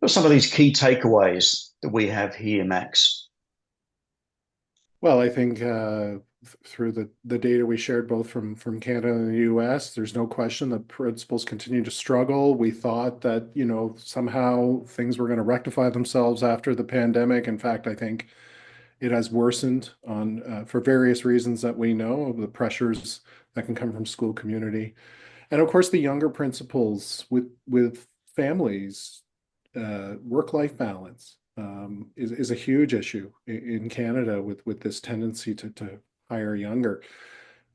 What are some of these key takeaways that we have here, Max? Well, I think through the data we shared both from Canada and the US, there's no question that principals continue to struggle. We thought that, somehow things were going to rectify themselves after the pandemic. In fact, I think it has worsened on for various reasons that we know of the pressures that can come from school community. And of course, the younger principals with families, work-life balance is a huge issue in Canada with this tendency to hire younger.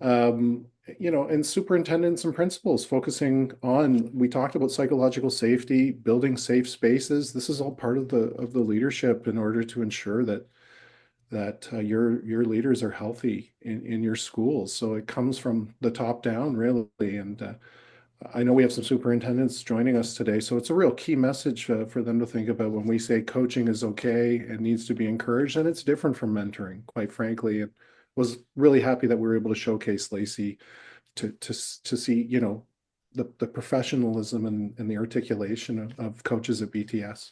Um, and superintendents and principals focusing on, we talked about psychological safety, building safe spaces. This is all part of the leadership in order to ensure that your leaders are healthy in your schools. So it comes from the top down, really. And I know we have some superintendents joining us today, so it's a real key message for them to think about when we say coaching is okay and needs to be encouraged, and it's different from mentoring, quite frankly. And was really happy that we were able to showcase Lacey to see, the professionalism and the articulation of coaches at BTS.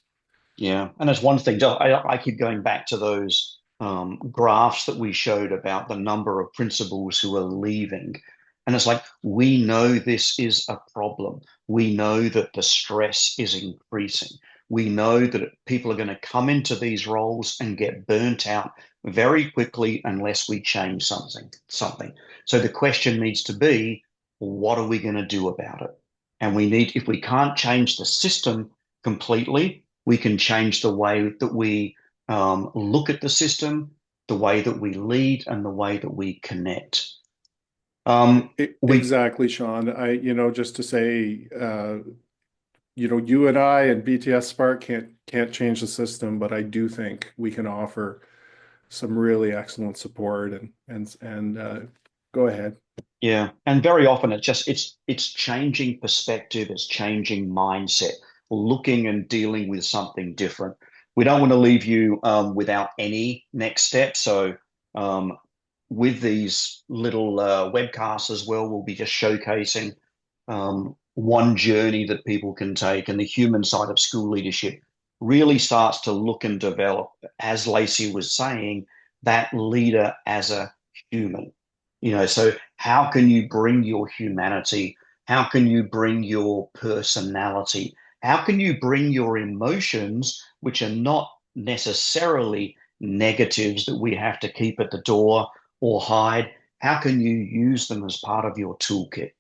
Yeah, and it's one thing. I keep going back to those graphs that we showed about the number of principals who are leaving. And it's like, we know this is a problem. We know that the stress is increasing. We know that people are going to come into these roles and get burnt out very quickly unless we change something. So the question needs to be, what are we going to do about it? And if we can't change the system completely, we can change the way that we look at the system, the way that we lead, and the way that we connect. We, Exactly, Sean. Just to say, you and I and BTS Spark can't change the system, but I do think we can offer some really excellent support and go ahead. yeah, and very often it's changing perspective, it's changing mindset, looking and dealing with something different. We don't want to leave you without any next step. So um, with these little webcasts as well, we'll be just showcasing one journey that people can take, and the human side of school leadership really starts to look and develop, as Lacey was saying, that leader as a human. So how can you bring your humanity? How can you bring your personality? How can you bring your emotions, which are not necessarily negatives that we have to keep at the door or hide? How can you use them as part of your toolkit?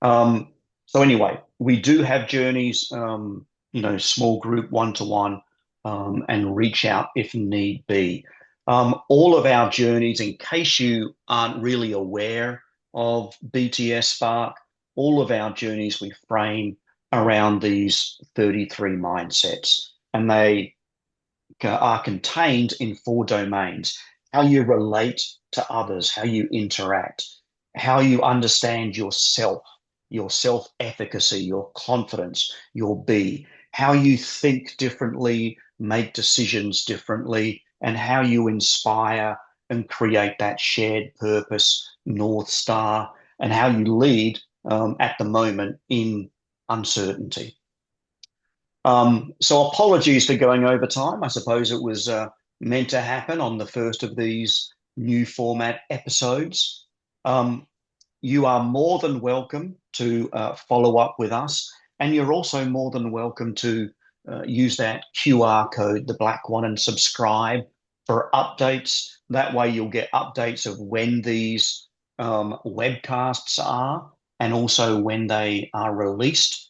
So anyway, we do have journeys, small group, one-to-one, and reach out if need be. All of our journeys, in case you aren't really aware of BTS Spark, all of our journeys we frame around these 33 mindsets, and they are contained in four domains: how you relate to others, how you interact, how you understand yourself, your self efficacy, your confidence, your be, how you think differently, make decisions differently, and how you inspire and create that shared purpose, North Star, and how you lead at the moment in uncertainty. So apologies for going over time. I suppose it was meant to happen on the first of these new format episodes. Um, you are more than welcome to follow up with us, and you're also more than welcome to use that QR code, the black one, and subscribe for updates. That way, you'll get updates of when these webcasts are and also when they are released.